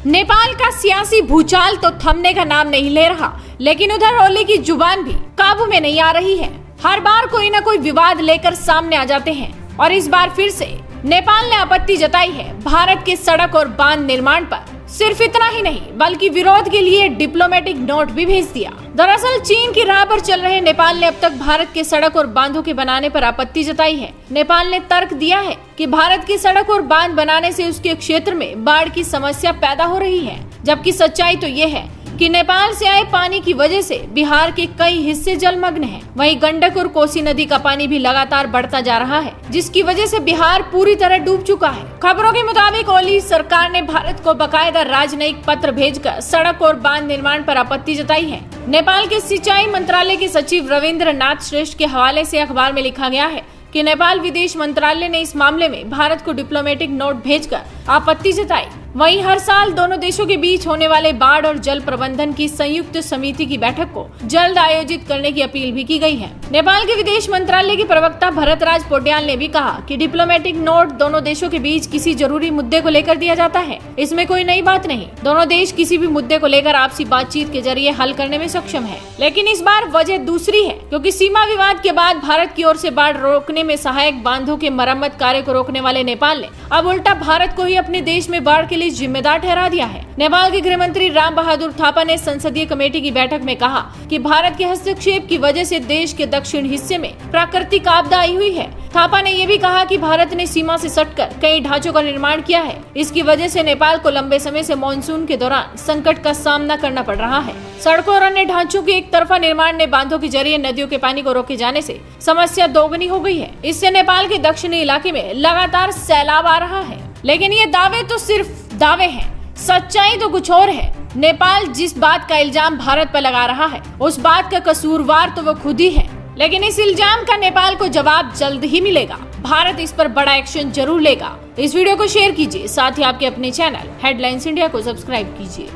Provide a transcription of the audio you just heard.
नेपाल का सियासी भूचाल तो थमने का नाम नहीं ले रहा, लेकिन उधर ओली की जुबान भी काबू में नहीं आ रही है। हर बार कोई न कोई विवाद लेकर सामने आ जाते हैं और इस बार फिर से नेपाल ने आपत्ति जताई है भारत के सड़क और बांध निर्माण पर। सिर्फ इतना ही नहीं बल्कि विरोध के लिए डिप्लोमेटिक नोट भी भेज दिया। दरअसल चीन की राह पर चल रहे नेपाल ने अब तक भारत के सड़क और बांधों के बनाने पर आपत्ति जताई है। नेपाल ने तर्क दिया है कि भारत की सड़क और बांध बनाने से उसके क्षेत्र में बाढ़ की समस्या पैदा हो रही है, जबकि सच्चाई तो ये है कि नेपाल से आए पानी की वजह से बिहार के कई हिस्से जलमग्न हैं। वहीं गंडक और कोसी नदी का पानी भी लगातार बढ़ता जा रहा है, जिसकी वजह से बिहार पूरी तरह डूब चुका है। खबरों के मुताबिक ओली सरकार ने भारत को बकायदा राजनयिक पत्र भेजकर सड़क और बांध निर्माण पर आपत्ति जताई है। नेपाल के सिंचाई मंत्रालय के सचिव रविंद्र नाथ श्रेष्ठ के हवाले से अखबार में लिखा गया है कि नेपाल विदेश मंत्रालय ने इस मामले में भारत को डिप्लोमेटिक नोट भेजकर आपत्ति जताई। वहीं हर साल दोनों देशों के बीच होने वाले बाढ़ और जल प्रबंधन की संयुक्त समिति की बैठक को जल्द आयोजित करने की अपील भी की गई है। नेपाल के विदेश मंत्रालय के प्रवक्ता भरतराज पोड्याल ने भी कहा कि डिप्लोमेटिक नोट दोनों देशों के बीच किसी जरूरी मुद्दे को लेकर दिया जाता है। इसमें कोई नई बात नहीं। दोनों देश किसी भी मुद्दे को लेकर आपसी बातचीत के जरिए हल करने में सक्षम है, लेकिन इस बार वजह दूसरी है, क्योंकि सीमा विवाद के बाद भारत की ओर से बाढ़ रोकने में सहायक बांधों के मरम्मत कार्य को रोकने वाले नेपाल ने अब उल्टा भारत को ही अपने देश में बाढ़ के लिए जिम्मेदार ठहरा दिया है। नेपाल के गृह मंत्री राम बहादुर थापा ने संसदीय कमेटी की बैठक में कहा कि भारत के हस्तक्षेप की वजह से देश के दक्षिण हिस्से में प्राकृतिक आपदा आई हुई है। थापा ने ये भी कहा कि भारत ने सीमा से सटकर कई ढांचों का निर्माण किया है। इसकी वजह से नेपाल को लंबे समय से मानसून के दौरान संकट का सामना करना पड़ रहा है। सड़कों और अन्य ढांचों के एक तरफा निर्माण ने बांधों के जरिए नदियों के पानी को रोके जाने से समस्या दोगुनी हो गई है। इससे नेपाल के दक्षिणी इलाके में लगातार सैलाब आ रहा है। लेकिन ये दावे तो सिर्फ दावे हैं, सच्चाई तो कुछ और है। नेपाल जिस बात का इल्जाम भारत पर लगा रहा है, उस बात का कसूरवार तो वो खुद ही है। लेकिन इस इल्जाम का नेपाल को जवाब जल्द ही मिलेगा। भारत इस पर बड़ा एक्शन जरूर लेगा। इस वीडियो को शेयर कीजिए, साथ ही आपके अपने चैनल हेडलाइंस इंडिया को सब्सक्राइब कीजिए।